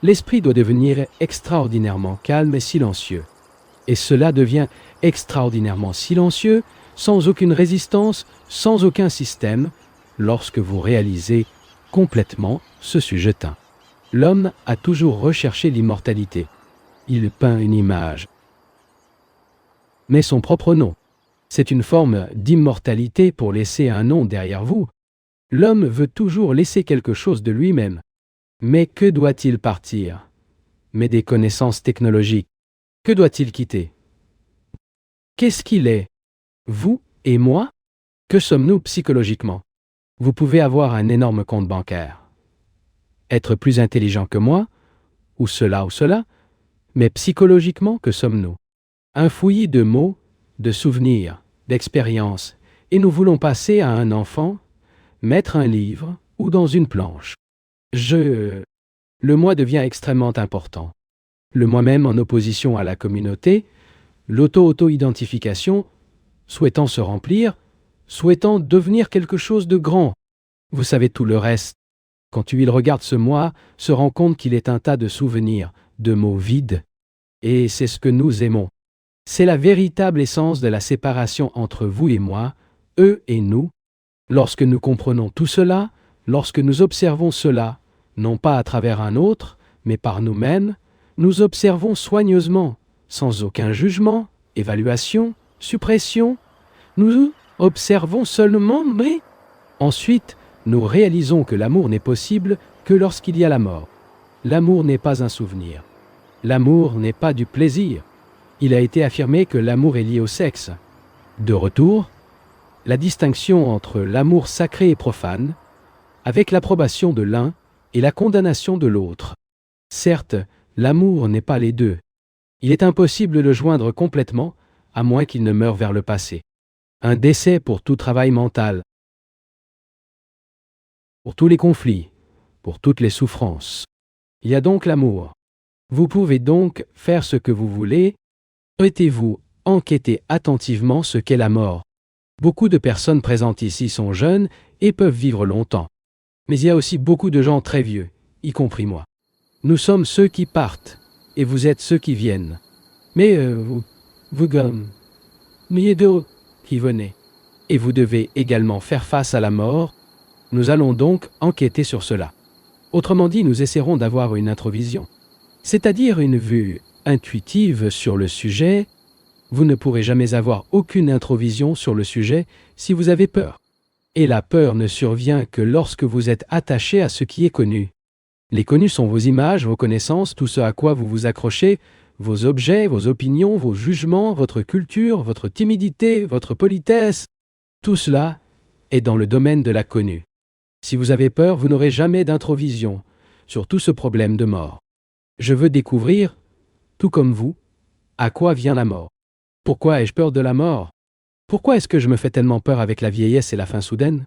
l'esprit doit devenir extraordinairement calme et silencieux. Et cela devient extraordinairement silencieux, sans aucune résistance, sans aucun système, lorsque vous réalisez complètement ce sujetin. L'homme a toujours recherché l'immortalité. Il peint une image, mais son propre nom. C'est une forme d'immortalité pour laisser un nom derrière vous. L'homme veut toujours laisser quelque chose de lui-même. Mais que doit-il partir? Mais des connaissances technologiques. Que doit-il quitter? Qu'est-ce qu'il est? Vous et moi? Que sommes-nous psychologiquement? Vous pouvez avoir un énorme compte bancaire, être plus intelligent que moi, ou cela, mais psychologiquement, que sommes-nous? Un fouillis de mots, de souvenirs, d'expériences, et nous voulons passer à un enfant, mettre un livre ou dans une planche. Le moi devient extrêmement important. Le moi-même en opposition à la communauté, l'auto-identification, souhaitant se remplir, souhaitant devenir quelque chose de grand. Vous savez tout le reste. Quand il regarde ce moi, se rend compte qu'il est un tas de souvenirs, de mots vides. Et c'est ce que nous aimons. C'est la véritable essence de la séparation entre vous et moi, eux et nous. Lorsque nous comprenons tout cela, lorsque nous observons cela, non pas à travers un autre, mais par nous-mêmes, nous observons soigneusement, sans aucun jugement, évaluation, suppression. Nous observons seulement, mais ensuite, nous réalisons que l'amour n'est possible que lorsqu'il y a la mort. L'amour n'est pas un souvenir. L'amour n'est pas du plaisir. Il a été affirmé que l'amour est lié au sexe. De retour, la distinction entre l'amour sacré et profane, avec l'approbation de l'un et la condamnation de l'autre. Certes, l'amour n'est pas les deux. Il est impossible de le joindre complètement, à moins qu'il ne meure vers le passé. Un décès pour tout travail mental, pour tous les conflits, pour toutes les souffrances. Il y a donc l'amour. Vous pouvez donc faire ce que vous voulez. Souhaitez-vous enquêter attentivement ce qu'est la mort? Beaucoup de personnes présentes ici sont jeunes et peuvent vivre longtemps. Mais il y a aussi beaucoup de gens très vieux, y compris moi. Nous sommes ceux qui partent, et vous êtes ceux qui viennent. Mais mais d'autres qui venez. Et vous devez également faire face à la mort. Nous allons donc enquêter sur cela. Autrement dit, nous essaierons d'avoir une introvision, c'est-à-dire une vue intuitive sur le sujet. Vous ne pourrez jamais avoir aucune introvision sur le sujet si vous avez peur. Et la peur ne survient que lorsque vous êtes attaché à ce qui est connu. Les connus sont vos images, vos connaissances, tout ce à quoi vous vous accrochez, vos objets, vos opinions, vos jugements, votre culture, votre timidité, votre politesse. Tout cela est dans le domaine de la connue. Si vous avez peur, vous n'aurez jamais d'introvision sur tout ce problème de mort. Je veux découvrir, tout comme vous, à quoi vient la mort. Pourquoi ai-je peur de la mort? Pourquoi est-ce que je me fais tellement peur avec la vieillesse et la fin soudaine?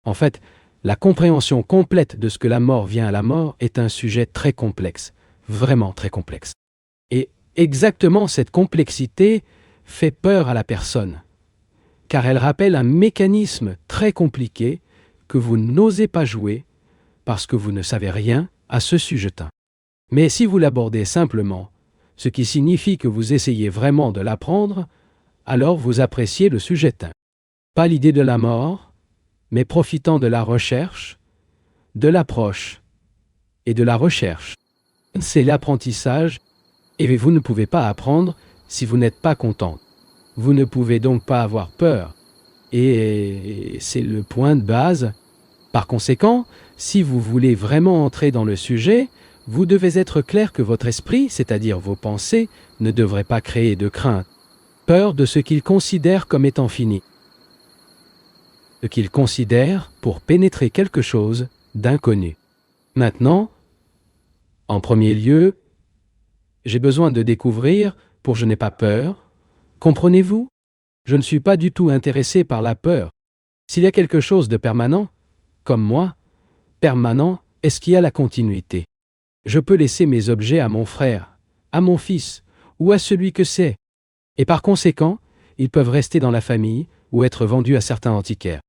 En fait, la compréhension complète de ce que la mort vient à la mort est un sujet très complexe, vraiment très complexe. Et exactement cette complexité fait peur à la personne, car elle rappelle un mécanisme très compliqué que vous n'osez pas jouer parce que vous ne savez rien à ce sujetin. Mais si vous l'abordez simplement, ce qui signifie que vous essayez vraiment de l'apprendre, alors vous appréciez le sujetin. Pas l'idée de la mort, mais profitant de la recherche, de l'approche et de la recherche. C'est l'apprentissage, et vous ne pouvez pas apprendre si vous n'êtes pas content. Vous ne pouvez donc pas avoir peur. Et c'est le point de base. Par conséquent, si vous voulez vraiment entrer dans le sujet, vous devez être clair que votre esprit, c'est-à-dire vos pensées, ne devrait pas créer de crainte, peur de ce qu'il considère comme étant fini. Ce qu'il considère pour pénétrer quelque chose d'inconnu. Maintenant, en premier lieu, j'ai besoin de découvrir pour je n'ai pas peur. Comprenez-vous? Je ne suis pas du tout intéressé par la peur. S'il y a quelque chose de permanent, comme moi, permanent, est-ce qu'il y a la continuité? Je peux laisser mes objets à mon frère, à mon fils, ou à celui que c'est. Et par conséquent, ils peuvent rester dans la famille ou être vendus à certains antiquaires.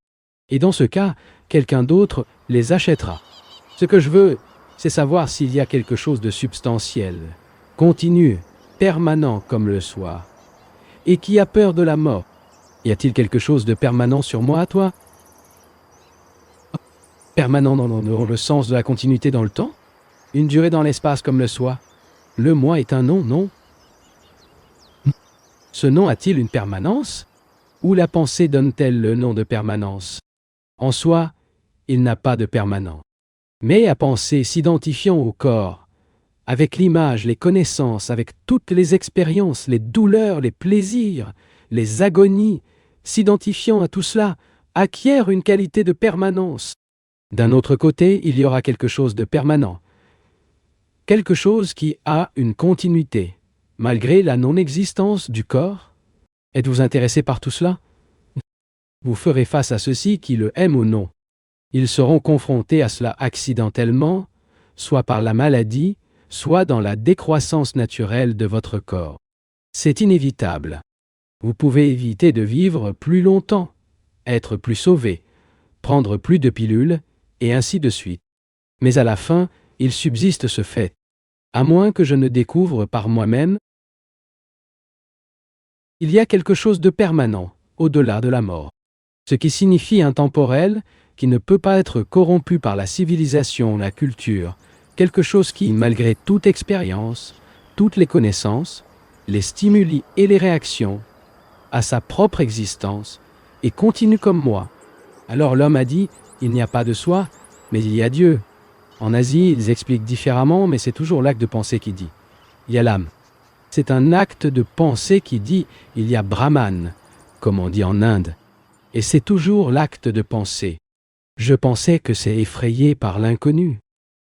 Et dans ce cas, quelqu'un d'autre les achètera. Ce que je veux, c'est savoir s'il y a quelque chose de substantiel, continu, permanent comme le soi, et qui a peur de la mort. Y a-t-il quelque chose de permanent sur moi, toi? Permanent dans le sens de la continuité dans le temps? Une durée dans l'espace comme le soi? Le moi est un nom, non? Ce nom a-t-il une permanence? Ou la pensée donne-t-elle le nom de permanence? En soi, il n'a pas de permanent. Mais à penser s'identifiant au corps, avec l'image, les connaissances, avec toutes les expériences, les douleurs, les plaisirs, les agonies, s'identifiant à tout cela, acquiert une qualité de permanence. D'un autre côté, il y aura quelque chose de permanent, quelque chose qui a une continuité, malgré la non-existence du corps. Êtes-vous intéressé par tout cela? Vous ferez face à ceux-ci qui le aiment ou non. Ils seront confrontés à cela accidentellement, soit par la maladie, soit dans la décroissance naturelle de votre corps. C'est inévitable. Vous pouvez éviter de vivre plus longtemps, être plus sauvé, prendre plus de pilules, et ainsi de suite. Mais à la fin, il subsiste ce fait. À moins que je ne découvre par moi-même, il y a quelque chose de permanent, au-delà de la mort. Ce qui signifie intemporel, qui ne peut pas être corrompu par la civilisation, la culture, quelque chose qui, malgré toute expérience, toutes les connaissances, les stimuli et les réactions, a sa propre existence et continue comme moi. Alors l'homme a dit, il n'y a pas de soi, mais il y a Dieu. En Asie, ils expliquent différemment, mais c'est toujours l'acte de pensée qui dit. Il y a l'âme. C'est un acte de pensée qui dit, il y a Brahman, comme on dit en Inde. Et c'est toujours l'acte de pensée. Je pensais que c'est effrayé par l'inconnu.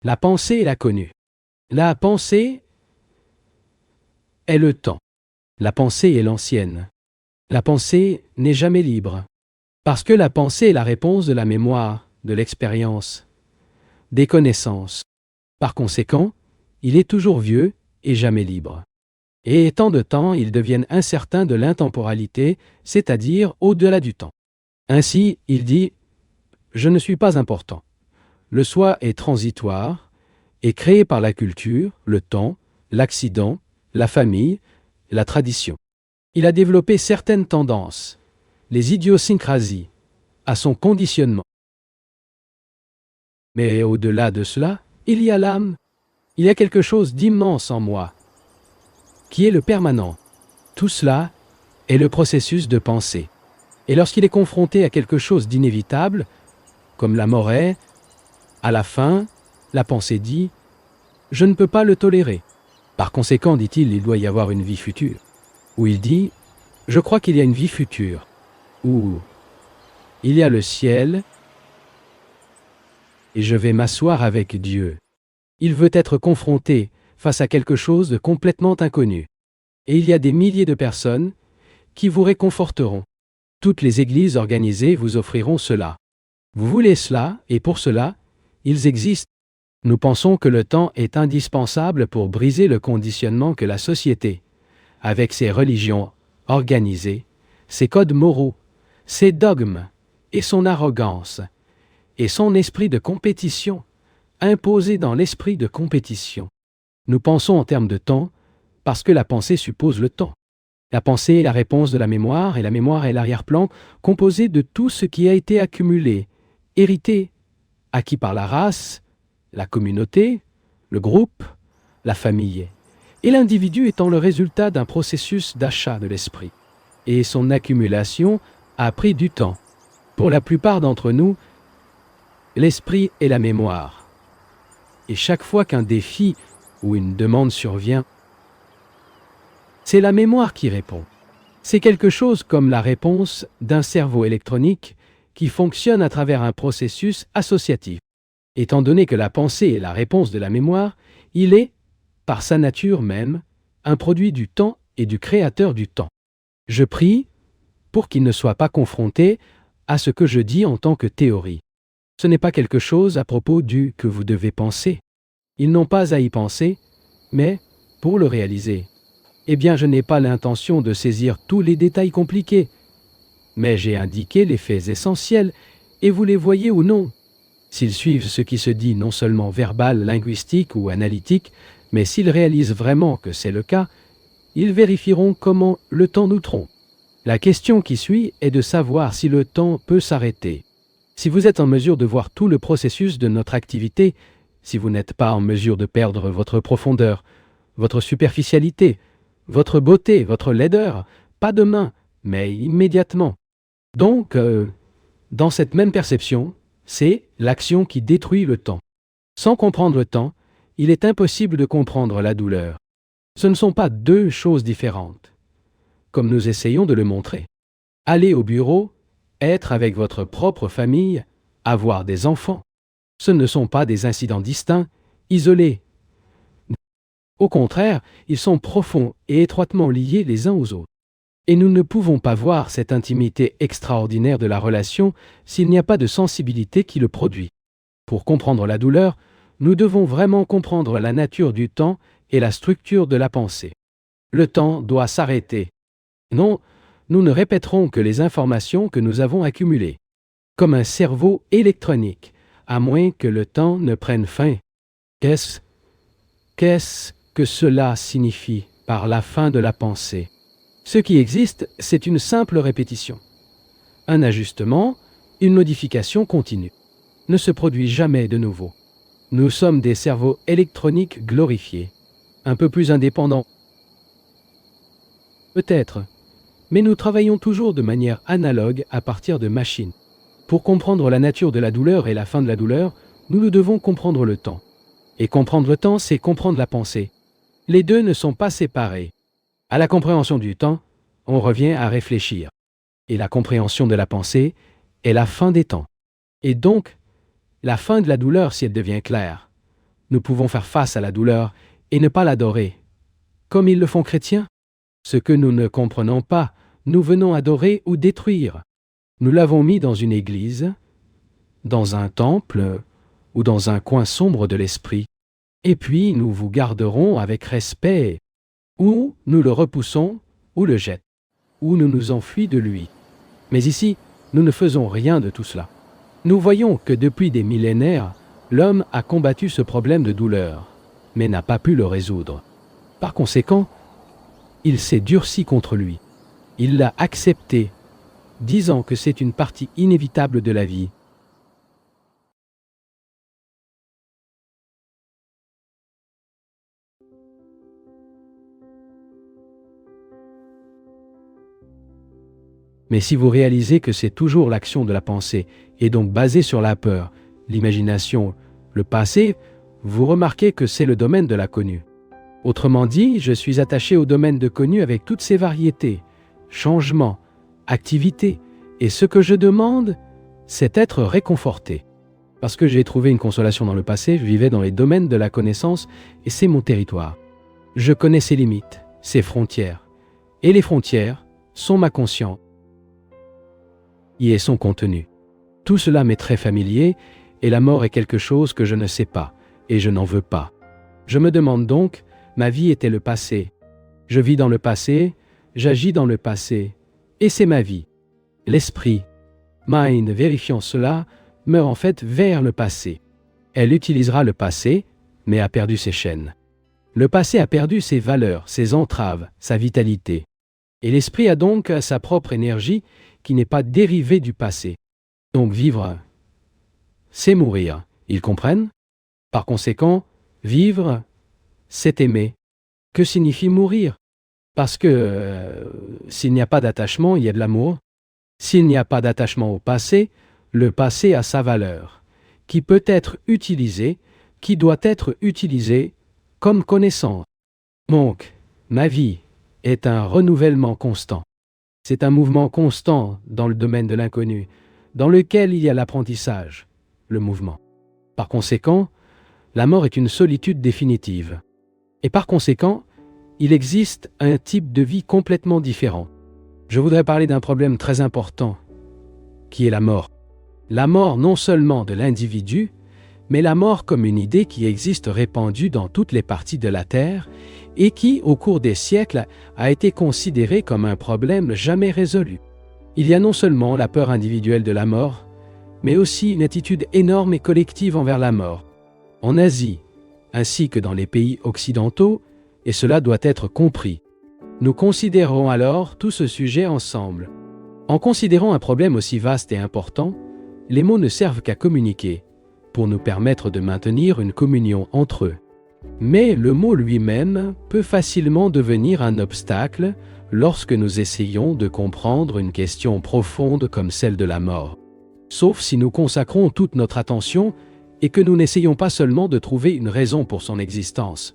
La pensée est la connue. La pensée est le temps. La pensée est l'ancienne. La pensée n'est jamais libre. Parce que la pensée est la réponse de la mémoire, de l'expérience, des connaissances. Par conséquent, il est toujours vieux et jamais libre. Et étant de temps, ils deviennent incertains de l'intemporalité, c'est-à-dire au-delà du temps. Ainsi, il dit « Je ne suis pas important. Le soi est transitoire, est créé par la culture, le temps, l'accident, la famille, la tradition. Il a développé certaines tendances, les idiosyncrasies, à son conditionnement. Mais au-delà de cela, il y a l'âme. Il y a quelque chose d'immense en moi, qui est le permanent. Tout cela est le processus de pensée. Et lorsqu'il est confronté à quelque chose d'inévitable, comme la mort est, à la fin, la pensée dit « Je ne peux pas le tolérer ». Par conséquent, dit-il, il doit y avoir une vie future. Ou il dit « Je crois qu'il y a une vie future ». Ou « Il y a le ciel et je vais m'asseoir avec Dieu ». Il veut être confronté face à quelque chose de complètement inconnu. Et il y a des milliers de personnes qui vous réconforteront. Toutes les églises organisées vous offriront cela. Vous voulez cela, et pour cela, ils existent. Nous pensons que le temps est indispensable pour briser le conditionnement que la société, avec ses religions organisées, ses codes moraux, ses dogmes, et son arrogance, et son esprit de compétition, imposé dans l'esprit de compétition. Nous pensons en termes de temps, parce que la pensée suppose le temps. La pensée est la réponse de la mémoire, et la mémoire est l'arrière-plan composé de tout ce qui a été accumulé, hérité, acquis par la race, la communauté, le groupe, la famille, et l'individu étant le résultat d'un processus d'achat de l'esprit. Et son accumulation a pris du temps. Pour la plupart d'entre nous, l'esprit est la mémoire. Et chaque fois qu'un défi ou une demande survient, c'est la mémoire qui répond. C'est quelque chose comme la réponse d'un cerveau électronique qui fonctionne à travers un processus associatif. Étant donné que la pensée est la réponse de la mémoire, il est, par sa nature même, un produit du temps et du créateur du temps. Je prie pour qu'il ne soit pas confronté à ce que je dis en tant que théorie. Ce n'est pas quelque chose à propos du que vous devez penser. Ils n'ont pas à y penser, mais pour le réaliser. Eh bien, je n'ai pas l'intention de saisir tous les détails compliqués, mais j'ai indiqué les faits essentiels, et vous les voyez ou non. S'ils suivent ce qui se dit non seulement verbal, linguistique ou analytique, mais s'ils réalisent vraiment que c'est le cas, ils vérifieront comment le temps nous trompe. La question qui suit est de savoir si le temps peut s'arrêter. Si vous êtes en mesure de voir tout le processus de notre activité, si vous n'êtes pas en mesure de perdre votre profondeur, votre superficialité, votre beauté, votre laideur, pas demain, mais immédiatement. Donc, dans cette même perception, c'est l'action qui détruit le temps. Sans comprendre le temps, il est impossible de comprendre la douleur. Ce ne sont pas deux choses différentes, comme nous essayons de le montrer. Aller au bureau, être avec votre propre famille, avoir des enfants, ce ne sont pas des incidents distincts, isolés. Au contraire, ils sont profonds et étroitement liés les uns aux autres. Et nous ne pouvons pas voir cette intimité extraordinaire de la relation s'il n'y a pas de sensibilité qui le produit. Pour comprendre la douleur, nous devons vraiment comprendre la nature du temps et la structure de la pensée. Le temps doit s'arrêter. Non, nous ne répéterons que les informations que nous avons accumulées, comme un cerveau électronique, à moins que le temps ne prenne fin. Qu'est-ce que cela signifie par la fin de la pensée? Ce qui existe, c'est une simple répétition. Un ajustement, une modification continue, ne se produit jamais de nouveau. Nous sommes des cerveaux électroniques glorifiés, un peu plus indépendants. Peut-être, mais nous travaillons toujours de manière analogue à partir de machines. Pour comprendre la nature de la douleur et la fin de la douleur, nous devons comprendre le temps. Et comprendre le temps, c'est comprendre la pensée. Les deux ne sont pas séparés. À la compréhension du temps, on revient à réfléchir. Et la compréhension de la pensée est la fin des temps. Et donc, la fin de la douleur si elle devient claire. Nous pouvons faire face à la douleur et ne pas l'adorer, comme ils le font chrétiens. Ce que nous ne comprenons pas, nous venons adorer ou détruire. Nous l'avons mis dans une église, dans un temple ou dans un coin sombre de l'esprit. Et puis nous vous garderons avec respect, ou nous le repoussons, ou le jetons, ou nous nous enfuis de lui. Mais ici, nous ne faisons rien de tout cela. Nous voyons que depuis des millénaires, l'homme a combattu ce problème de douleur, mais n'a pas pu le résoudre. Par conséquent, il s'est durci contre lui. Il l'a accepté, disant que c'est une partie inévitable de la vie. Mais si vous réalisez que c'est toujours l'action de la pensée, et donc basée sur la peur, l'imagination, le passé, vous remarquez que c'est le domaine de l'inconnu. Autrement dit, je suis attaché au domaine de connu avec toutes ses variétés, changements, activités, et ce que je demande, c'est être réconforté. Parce que j'ai trouvé une consolation dans le passé, je vivais dans les domaines de la connaissance, et c'est mon territoire. Je connais ses limites, ses frontières, et les frontières sont ma conscience. Y est son contenu. Tout cela m'est très familier, et la mort est quelque chose que je ne sais pas, et je n'en veux pas. Je me demande donc, ma vie était le passé. Je vis dans le passé, j'agis dans le passé, et c'est ma vie. L'esprit, mind, vérifiant cela, meurt en fait vers le passé. Elle utilisera le passé, mais a perdu ses chaînes. Le passé a perdu ses valeurs, ses entraves, sa vitalité. Et l'esprit a donc sa propre énergie qui n'est pas dérivée du passé. Donc vivre, c'est mourir. Ils comprennent? Par conséquent, vivre, c'est aimer. Que signifie mourir? Parce que s'il n'y a pas d'attachement, il y a de l'amour. S'il n'y a pas d'attachement au passé, le passé a sa valeur, qui peut être utilisée, qui doit être utilisée comme connaissance. Donc, ma vie est un renouvellement constant. C'est un mouvement constant dans le domaine de l'inconnu, dans lequel il y a l'apprentissage, le mouvement. Par conséquent, la mort est une solitude définitive. Et par conséquent, il existe un type de vie complètement différent. Je voudrais parler d'un problème très important, qui est la mort. La mort non seulement de l'individu, mais la mort comme une idée qui existe répandue dans toutes les parties de la Terre et qui, au cours des siècles, a été considérée comme un problème jamais résolu. Il y a non seulement la peur individuelle de la mort, mais aussi une attitude énorme et collective envers la mort. En Asie, ainsi que dans les pays occidentaux, et cela doit être compris. Nous considérons alors tout ce sujet ensemble. En considérant un problème aussi vaste et important, les mots ne servent qu'à communiquer, pour nous permettre de maintenir une communion entre eux. Mais le mot lui-même peut facilement devenir un obstacle lorsque nous essayons de comprendre une question profonde comme celle de la mort. Sauf si nous consacrons toute notre attention et que nous n'essayons pas seulement de trouver une raison pour son existence,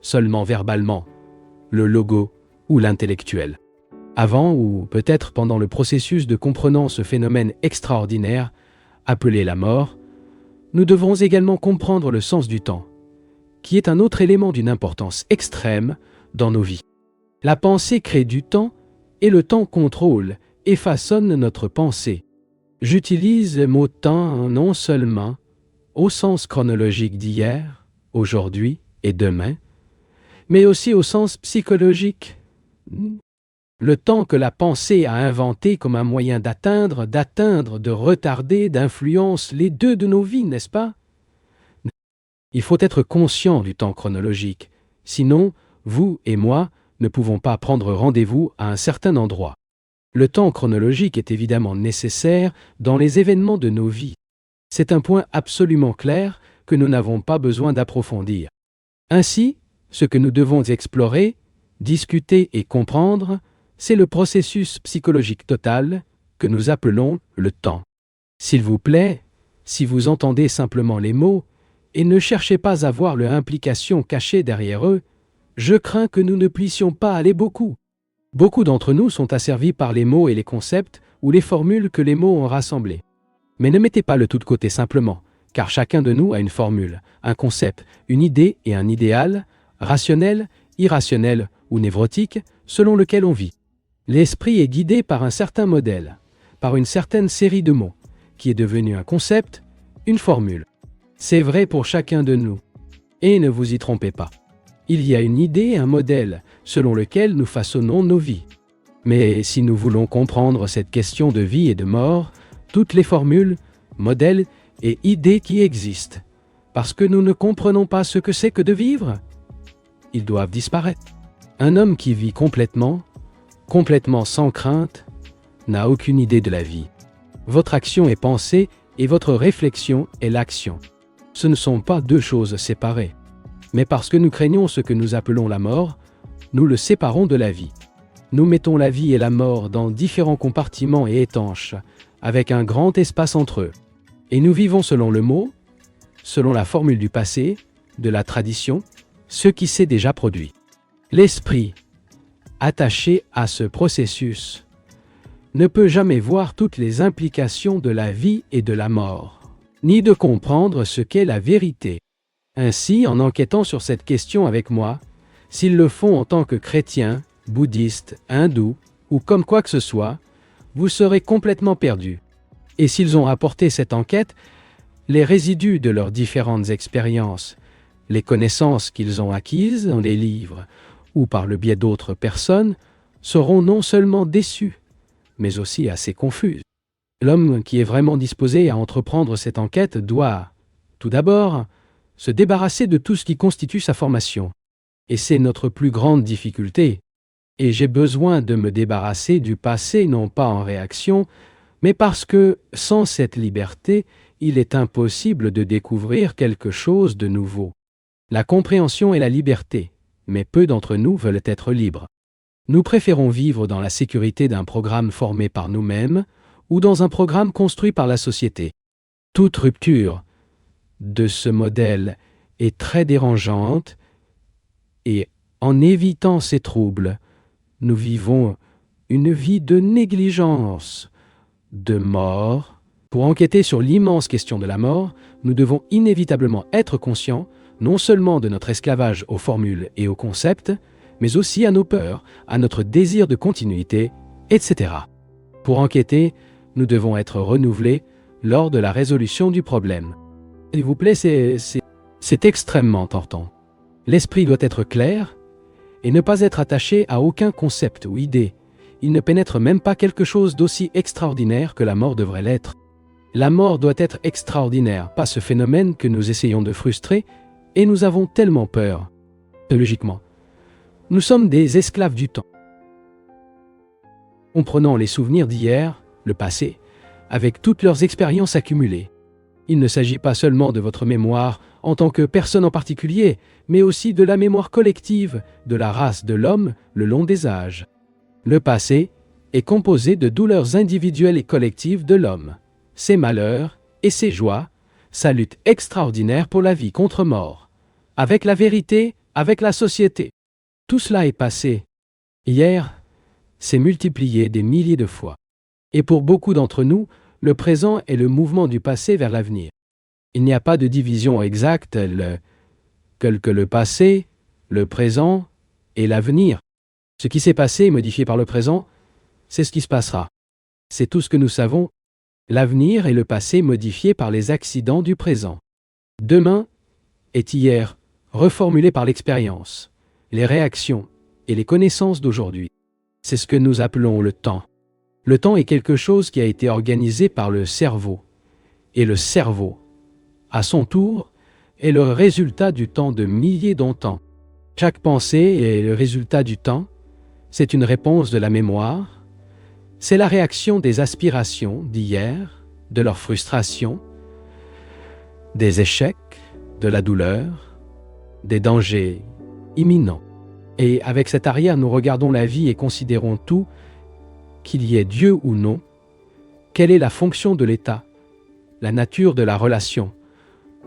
seulement verbalement, le logo ou l'intellectuel. Avant ou peut-être pendant le processus de comprenant ce phénomène extraordinaire, appelé la mort, nous devons également comprendre le sens du temps, qui est un autre élément d'une importance extrême dans nos vies. La pensée crée du temps et le temps contrôle et façonne notre pensée. J'utilise le mot temps non seulement au sens chronologique d'hier, aujourd'hui et demain, mais aussi au sens psychologique. Le temps que la pensée a inventé comme un moyen d'atteindre, de retarder, d'influence les deux de nos vies, n'est-ce pas? Il faut être conscient du temps chronologique, sinon, vous et moi ne pouvons pas prendre rendez-vous à un certain endroit. Le temps chronologique est évidemment nécessaire dans les événements de nos vies. C'est un point absolument clair que nous n'avons pas besoin d'approfondir. Ainsi, ce que nous devons explorer, discuter et comprendre, c'est le processus psychologique total que nous appelons le temps. S'il vous plaît, si vous entendez simplement les mots, et ne cherchez pas à voir l'implication cachée derrière eux, je crains que nous ne puissions pas aller beaucoup. Beaucoup d'entre nous sont asservis par les mots et les concepts ou les formules que les mots ont rassemblés. Mais ne mettez pas le tout de côté simplement, car chacun de nous a une formule, un concept, une idée et un idéal, rationnel, irrationnel ou névrotique, selon lequel on vit. L'esprit est guidé par un certain modèle, par une certaine série de mots, qui est devenu un concept, une formule. C'est vrai pour chacun de nous. Et ne vous y trompez pas. Il y a une idée, un modèle, selon lequel nous façonnons nos vies. Mais si nous voulons comprendre cette question de vie et de mort, toutes les formules, modèles et idées qui existent, parce que nous ne comprenons pas ce que c'est que de vivre, ils doivent disparaître. Un homme qui vit complètement sans crainte, n'a aucune idée de la vie. Votre action est pensée et votre réflexion est l'action. Ce ne sont pas deux choses séparées. Mais parce que nous craignons ce que nous appelons la mort, nous le séparons de la vie. Nous mettons la vie et la mort dans différents compartiments et étanches, avec un grand espace entre eux. Et nous vivons selon le mot, selon la formule du passé, de la tradition, ce qui s'est déjà produit. L'esprit, attaché à ce processus, ne peut jamais voir toutes les implications de la vie et de la mort, ni de comprendre ce qu'est la vérité. Ainsi, en enquêtant sur cette question avec moi, s'ils le font en tant que chrétiens, bouddhistes, hindous, ou comme quoi que ce soit, vous serez complètement perdus. Et s'ils ont apporté cette enquête, les résidus de leurs différentes expériences, les connaissances qu'ils ont acquises dans les livres, ou par le biais d'autres personnes, seront non seulement déçus, mais aussi assez confuses. L'homme qui est vraiment disposé à entreprendre cette enquête doit, tout d'abord, se débarrasser de tout ce qui constitue sa formation. Et c'est notre plus grande difficulté. Et j'ai besoin de me débarrasser du passé, non pas en réaction, mais parce que, sans cette liberté, il est impossible de découvrir quelque chose de nouveau. La compréhension est la liberté, mais peu d'entre nous veulent être libres. Nous préférons vivre dans la sécurité d'un programme formé par nous-mêmes ou dans un programme construit par la société. Toute rupture de ce modèle est très dérangeante et, en évitant ces troubles, nous vivons une vie de négligence, de mort. Pour enquêter sur l'immense question de la mort, nous devons inévitablement être conscients non seulement de notre esclavage aux formules et aux concepts, mais aussi à nos peurs, à notre désir de continuité, etc. Pour enquêter, nous devons être renouvelés lors de la résolution du problème. S'il vous plaît, c'est extrêmement tentant. L'esprit doit être clair et ne pas être attaché à aucun concept ou idée. Il ne pénètre même pas quelque chose d'aussi extraordinaire que la mort devrait l'être. La mort doit être extraordinaire, pas ce phénomène que nous essayons de frustrer, et nous avons tellement peur. Logiquement, nous sommes des esclaves du temps. Comprenons les souvenirs d'hier, le passé, avec toutes leurs expériences accumulées. Il ne s'agit pas seulement de votre mémoire en tant que personne en particulier, mais aussi de la mémoire collective de la race de l'homme le long des âges. Le passé est composé de douleurs individuelles et collectives de l'homme, ses malheurs et ses joies, sa lutte extraordinaire pour la vie contre mort, avec la vérité, avec la société. Tout cela est passé. Hier, s'est multiplié des milliers de fois. Et pour beaucoup d'entre nous, le présent est le mouvement du passé vers l'avenir. Il n'y a pas de division exacte telle que le passé, le présent et l'avenir. Ce qui s'est passé est modifié par le présent, c'est ce qui se passera. C'est tout ce que nous savons. L'avenir est le passé modifié par les accidents du présent. Demain est hier, reformulé par l'expérience, les réactions et les connaissances d'aujourd'hui. C'est ce que nous appelons le temps. Le temps est quelque chose qui a été organisé par le cerveau. Et le cerveau, à son tour, est le résultat du temps de milliers d'années. Chaque pensée est le résultat du temps. C'est une réponse de la mémoire. C'est la réaction des aspirations d'hier, de leur frustration, des échecs, de la douleur, des dangers imminents. Et avec cet arrière, nous regardons la vie et considérons tout, qu'il y ait Dieu ou non, quelle est la fonction de l'État, la nature de la relation,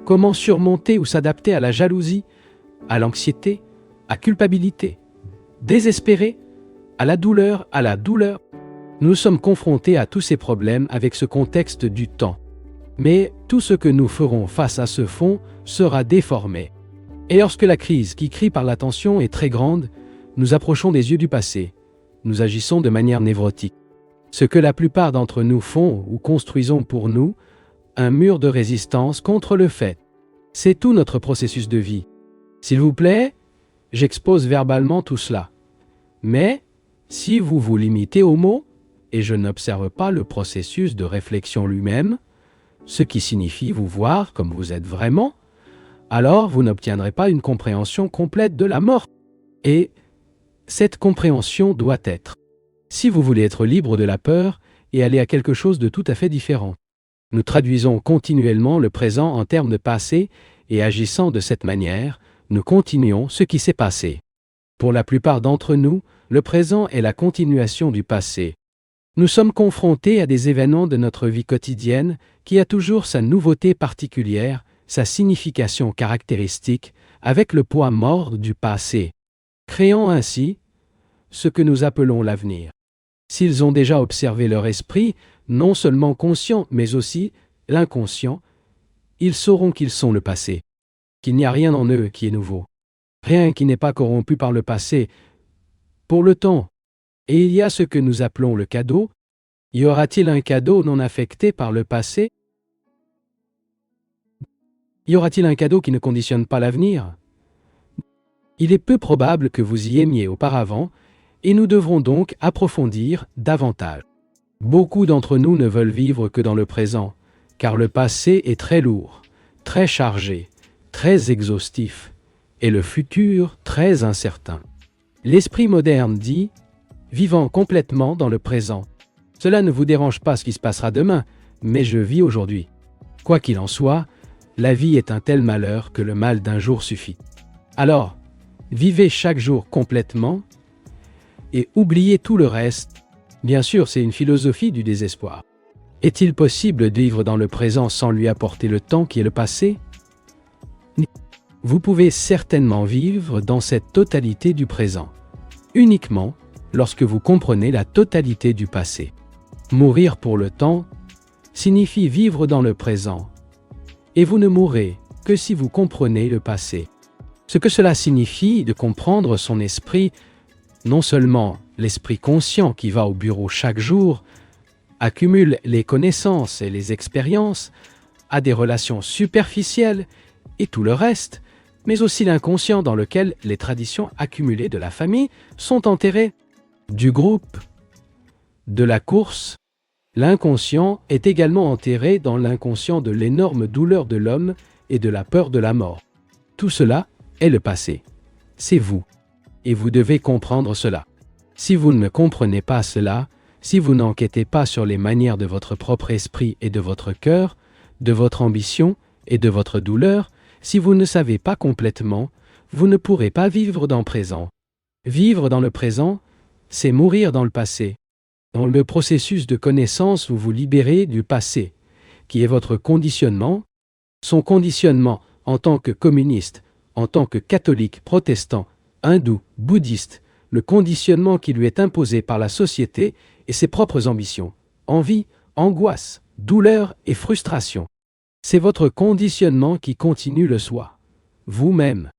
comment surmonter ou s'adapter à la jalousie, à l'anxiété, à culpabilité, désespérer, à la douleur, Nous sommes confrontés à tous ces problèmes avec ce contexte du temps. Mais tout ce que nous ferons face à ce fond sera déformé. Et lorsque la crise qui crie par l'attention est très grande, nous approchons des yeux du passé. Nous agissons de manière névrotique. Ce que la plupart d'entre nous font ou construisons pour nous, un mur de résistance contre le fait. C'est tout notre processus de vie. S'il vous plaît, j'expose verbalement tout cela. Mais, si vous vous limitez aux mots, et je n'observe pas le processus de réflexion lui-même, ce qui signifie vous voir comme vous êtes vraiment, alors vous n'obtiendrez pas une compréhension complète de la mort. Et cette compréhension doit être. Si vous voulez être libre de la peur et aller à quelque chose de tout à fait différent. Nous traduisons continuellement le présent en termes de passé et agissant de cette manière, nous continuons ce qui s'est passé. Pour la plupart d'entre nous, le présent est la continuation du passé. Nous sommes confrontés à des événements de notre vie quotidienne qui a toujours sa nouveauté particulière, sa signification caractéristique, avec le poids mort du passé, créant ainsi ce que nous appelons l'avenir. S'ils ont déjà observé leur esprit, non seulement conscient, mais aussi l'inconscient, ils sauront qu'ils sont le passé, qu'il n'y a rien en eux qui est nouveau, rien qui n'est pas corrompu par le passé, pour le temps. Et il y a ce que nous appelons le cadeau. Y aura-t-il un cadeau non affecté par le passé? Y aura-t-il un cadeau qui ne conditionne pas l'avenir? Il est peu probable que vous y aimiez auparavant, et nous devrons donc approfondir davantage. Beaucoup d'entre nous ne veulent vivre que dans le présent, car le passé est très lourd, très chargé, très exhaustif, et le futur très incertain. L'esprit moderne dit « vivant complètement dans le présent ». Cela ne vous dérange pas ce qui se passera demain, mais je vis aujourd'hui. Quoi qu'il en soit, la vie est un tel malheur que le mal d'un jour suffit. Alors, vivez chaque jour complètement et oubliez tout le reste. Bien sûr, c'est une philosophie du désespoir. Est-il possible de vivre dans le présent sans lui apporter le temps qui est le passé? Vous pouvez certainement vivre dans cette totalité du présent, uniquement lorsque vous comprenez la totalité du passé. Mourir pour le temps signifie vivre dans le présent, et vous ne mourrez que si vous comprenez le passé. Ce que cela signifie de comprendre son esprit, non seulement l'esprit conscient qui va au bureau chaque jour, accumule les connaissances et les expériences, a des relations superficielles et tout le reste, mais aussi l'inconscient dans lequel les traditions accumulées de la famille sont enterrées, du groupe, de la course, L'inconscient est également enterré dans l'inconscient de l'énorme douleur de l'homme et de la peur de la mort. Tout cela est le passé. C'est vous. Et vous devez comprendre cela. Si vous ne comprenez pas cela, si vous n'enquêtez pas sur les manières de votre propre esprit et de votre cœur, de votre ambition et de votre douleur, si vous ne savez pas complètement, vous ne pourrez pas vivre dans le présent. Vivre dans le présent, c'est mourir dans le passé. Dans le processus de connaissance, vous vous libérez du passé, qui est votre conditionnement, son conditionnement en tant que communiste, en tant que catholique, protestant, hindou, bouddhiste, le conditionnement qui lui est imposé par la société et ses propres ambitions, envie, angoisse, douleur et frustration. C'est votre conditionnement qui continue le soi, vous-même.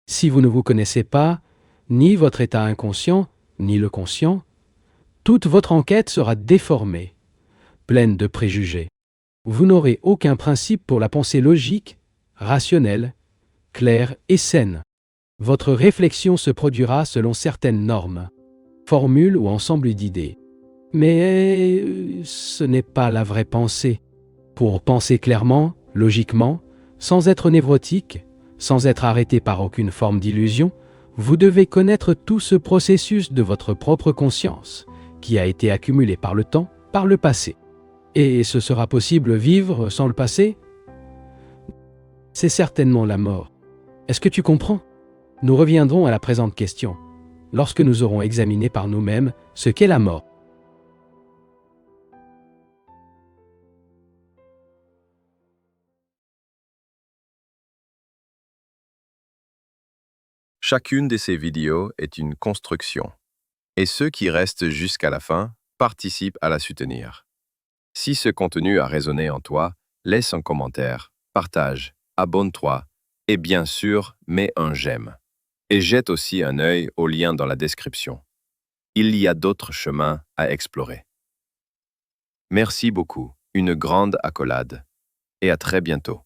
Si vous ne vous connaissez pas, ni votre état inconscient, ni le conscient, toute votre enquête sera déformée, pleine de préjugés. Vous n'aurez aucun principe pour la pensée logique, rationnelle, claire et saine. Votre réflexion se produira selon certaines normes, formules ou ensembles d'idées. Mais ce n'est pas la vraie pensée. Pour penser clairement, logiquement, sans être névrotique, sans être arrêté par aucune forme d'illusion, vous devez connaître tout ce processus de votre propre conscience, qui a été accumulé par le temps, par le passé. Et ce sera possible vivre sans le passé? C'est certainement la mort. Est-ce que tu comprends? Nous reviendrons à la présente question, lorsque nous aurons examiné par nous-mêmes ce qu'est la mort. Chacune de ces vidéos est une construction, et ceux qui restent jusqu'à la fin participent à la soutenir. Si ce contenu a résonné en toi, laisse un commentaire, partage, abonne-toi et bien sûr, mets un j'aime. Et jette aussi un œil au lien dans la description. Il y a d'autres chemins à explorer. Merci beaucoup, une grande accolade, et à très bientôt.